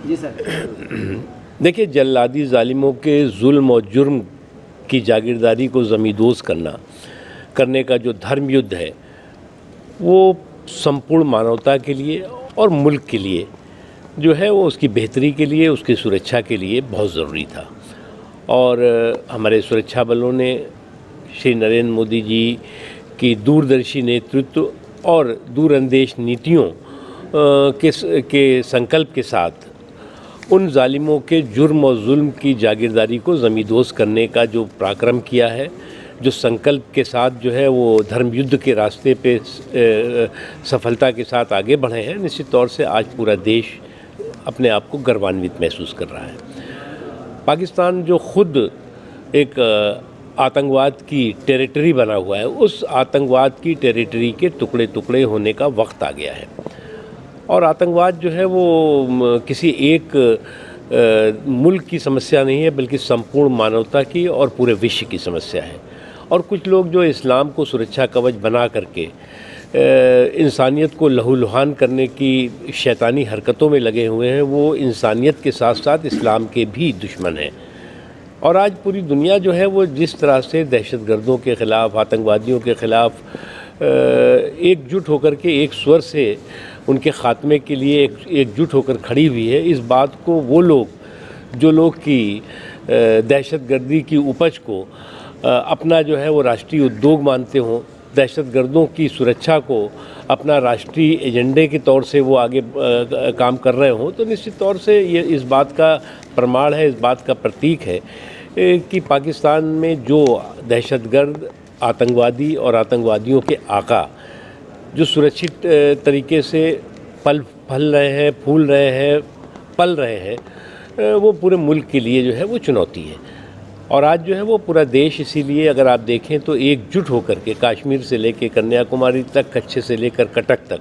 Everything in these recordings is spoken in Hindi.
जी सर। देखिए, जल्लादी ज़ालिमों के जुल्म और जुर्म की जागीरदारी को ज़मींदोज़ करने का जो धर्म युद्ध है, वो संपूर्ण मानवता के लिए और मुल्क के लिए जो है वो उसकी बेहतरी के लिए, उसकी सुरक्षा के लिए बहुत ज़रूरी था। और हमारे सुरक्षा बलों ने श्री नरेंद्र मोदी जी की दूरदर्शी नेतृत्व और दूरअंदेश नीतियों के संकल्प के साथ उन जालिमों के जुर्म और जुल्म की जागीरदारी को ज़मींदोज़ करने का जो पराक्रम किया है, जो संकल्प के साथ जो है वो धर्म युद्ध के रास्ते पे सफलता के साथ आगे बढ़े हैं, निश्चित तौर से आज पूरा देश अपने आप को गर्वान्वित महसूस कर रहा है। पाकिस्तान जो खुद एक आतंकवाद की टेरिटरी बना हुआ है, उस आतंकवाद की टेरिटरी के टुकड़े टुकड़े होने का वक्त आ गया है। और आतंकवाद जो है वो किसी एक मुल्क की समस्या नहीं है, बल्कि संपूर्ण मानवता की और पूरे विश्व की समस्या है। और कुछ लोग जो इस्लाम को सुरक्षा कवच बना करके इंसानियत को लहूलुहान करने की शैतानी हरकतों में लगे हुए हैं, वो इंसानियत के साथ साथ इस्लाम के भी दुश्मन हैं। और आज पूरी दुनिया जो है वो जिस तरह से दहशतगर्दों के ख़िलाफ़, आतंकवादियों के ख़िलाफ़ एकजुट होकर के एक स्वर से उनके ख़ात्मे के लिए एकजुट होकर खड़ी हुई है, इस बात को वो लोग जो लोग की दहशतगर्दी की उपज को अपना जो है वो राष्ट्रीय उद्योग मानते हों, दहशतगर्दों की सुरक्षा को अपना राष्ट्रीय एजेंडे के तौर से वो आगे काम कर रहे हों, तो निश्चित तौर से ये इस बात का प्रमाण है, इस बात का प्रतीक है कि पाकिस्तान में जो दहशतगर्द, आतंकवादी और आतंकवादियों के आका जो सुरक्षित तरीके से फल रहे हैं, फूल रहे हैं, पल रहे हैं, वो पूरे मुल्क के लिए जो है वो चुनौती है। और आज जो है वो पूरा देश इसीलिए अगर grupप देखें तो एकजुट होकर के कश्मीर से लेकर कन्याकुमारी तक, कच्छ से लेकर कटक तक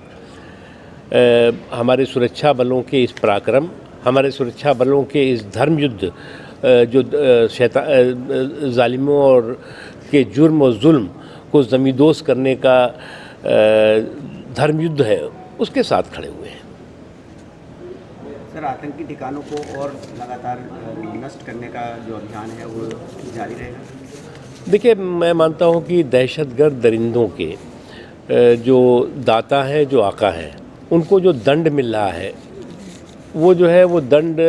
हमारे सुरक्षा बलों के इस पराक्रम, हमारे सुरक्षा बलों के इस धर्म युद्ध जो जालिमों और के जुर्म और जुल्म को ज़मींदोज़ करने का धर्म युद्ध है, उसके साथ खड़े हुए हैं। सर, आतंकी ठिकानों को और लगातार नष्ट करने का जो अभियान है वो जारी रहेगा? देखिए, मैं मानता हूँ कि दहशतगर्द दरिंदों के जो दाता हैं, जो आका हैं, उनको जो दंड मिल रहा है वो जो है वो दंड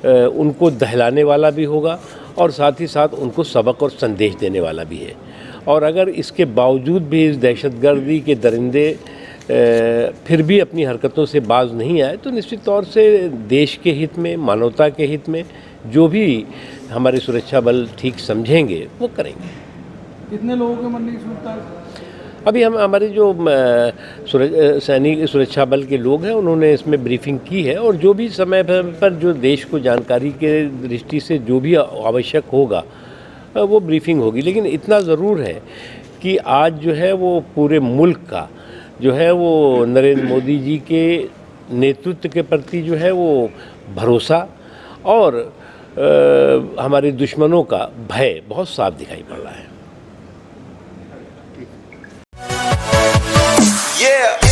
उनको दहलाने वाला भी होगा और साथ ही साथ उनको सबक और संदेश देने वाला भी है। और अगर इसके बावजूद भी इस दहशतगर्दी के दरिंदे फिर भी अपनी हरकतों से बाज नहीं आए, तो निश्चित तौर से देश के हित में, मानवता के हित में जो भी हमारे सुरक्षा बल ठीक समझेंगे वो करेंगे। कितने लोगों के मरने की सूचना है? अभी हमारे जो सैनिक सुरक्षा बल के लोग हैं उन्होंने इसमें ब्रीफिंग की है, और जो भी समय पर जो देश को जानकारी के दृष्टि से जो भी आवश्यक होगा वो ब्रीफिंग होगी। लेकिन इतना ज़रूर है कि आज जो है वो पूरे मुल्क का जो है वो नरेंद्र मोदी जी के नेतृत्व के प्रति जो है वो भरोसा और हमारे दुश्मनों का भय बहुत साफ दिखाई पड़ रहा है। Yeah.